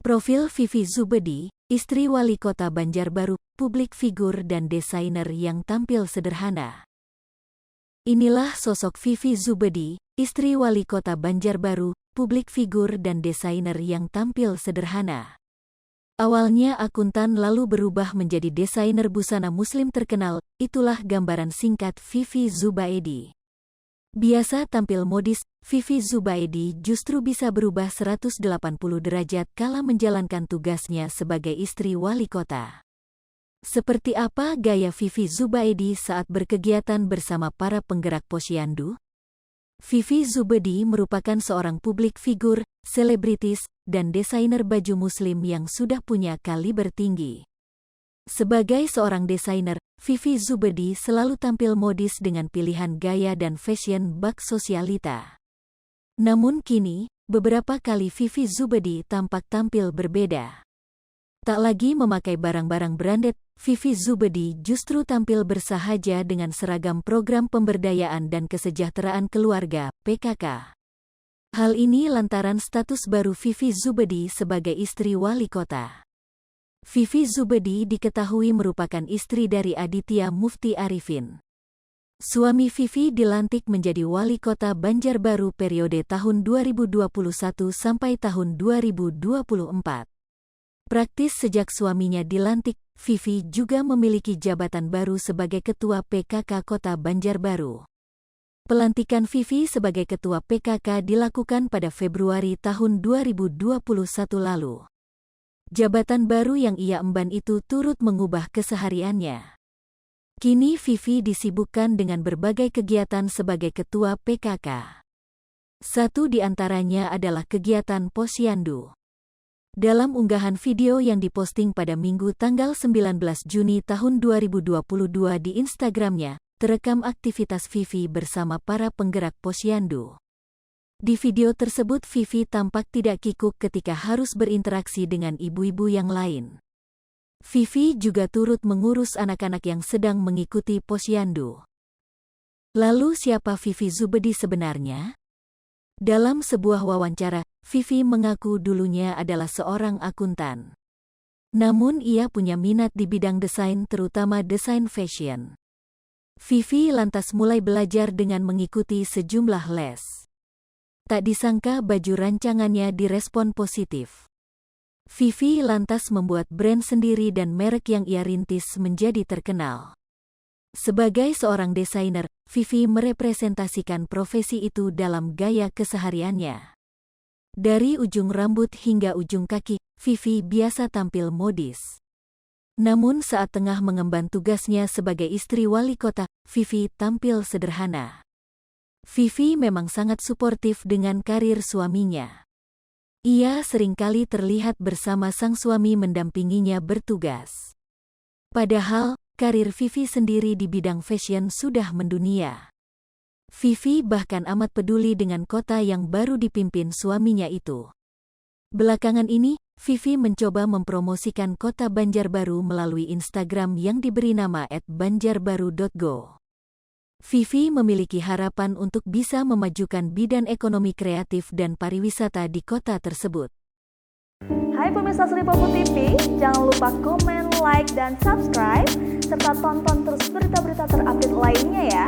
Profil Vivi Zubedi, istri wali kota Banjarbaru, publik figur dan desainer yang tampil sederhana. Inilah sosok Vivi Zubedi, istri wali kota Banjarbaru, publik figur dan desainer yang tampil sederhana. Awalnya akuntan lalu berubah menjadi desainer busana muslim terkenal, itulah gambaran singkat Vivi Zubedi. Biasa tampil modis, Vivi Zubedi justru bisa berubah 180 derajat kala menjalankan tugasnya sebagai istri wali kota. Seperti apa gaya Vivi Zubedi saat berkegiatan bersama para penggerak posyandu? Vivi Zubedi merupakan seorang publik figur, selebritis, dan desainer baju muslim yang sudah punya kaliber tinggi. Sebagai seorang desainer, Vivi Zubedi selalu tampil modis dengan pilihan gaya dan fashion bak sosialita. Namun kini, beberapa kali Vivi Zubedi tampak tampil berbeda. Tak lagi memakai barang-barang branded, Vivi Zubedi justru tampil bersahaja dengan seragam program pemberdayaan dan kesejahteraan keluarga, PKK. Hal ini lantaran status baru Vivi Zubedi sebagai istri wali kota. Vivi Zubedi diketahui merupakan istri dari Aditya Mufti Arifin. Suami Vivi dilantik menjadi wali kota Banjarbaru periode tahun 2021 sampai tahun 2024. Praktis sejak suaminya dilantik, Vivi juga memiliki jabatan baru sebagai ketua PKK Kota Banjarbaru. Pelantikan Vivi sebagai ketua PKK dilakukan pada Februari tahun 2021 lalu. Jabatan baru yang ia emban itu turut mengubah kesehariannya. Kini Vivi disibukkan dengan berbagai kegiatan sebagai ketua PKK. Satu di antaranya adalah kegiatan posyandu. Dalam unggahan video yang diposting pada Minggu tanggal 19 Juni tahun 2022 di Instagramnya, terekam aktivitas Vivi bersama para penggerak posyandu. Di video tersebut Vivi tampak tidak kikuk ketika harus berinteraksi dengan ibu-ibu yang lain. Vivi juga turut mengurus anak-anak yang sedang mengikuti posyandu. Lalu siapa Vivi Zubedi sebenarnya? Dalam sebuah wawancara, Vivi mengaku dulunya adalah seorang akuntan. Namun ia punya minat di bidang desain terutama desain fashion. Vivi lantas mulai belajar dengan mengikuti sejumlah les. Tak disangka baju rancangannya direspon positif. Vivi lantas membuat brand sendiri dan merek yang ia rintis menjadi terkenal. Sebagai seorang desainer, Vivi merepresentasikan profesi itu dalam gaya kesehariannya. Dari ujung rambut hingga ujung kaki, Vivi biasa tampil modis. Namun saat tengah mengemban tugasnya sebagai istri wali kota, Vivi tampil sederhana. Vivi memang sangat suportif dengan karir suaminya. Ia seringkali terlihat bersama sang suami mendampinginya bertugas. Padahal, karir Vivi sendiri di bidang fashion sudah mendunia. Vivi bahkan amat peduli dengan kota yang baru dipimpin suaminya itu. Belakangan ini, Vivi mencoba mempromosikan kota Banjarbaru melalui Instagram yang diberi nama @banjarbaru.go. Vivi memiliki harapan untuk bisa memajukan bidang ekonomi kreatif dan pariwisata di kota tersebut. Hai pemirsa Sri Popo TV, jangan lupa komen, like, dan subscribe, serta tonton terus berita-berita terupdate lainnya ya.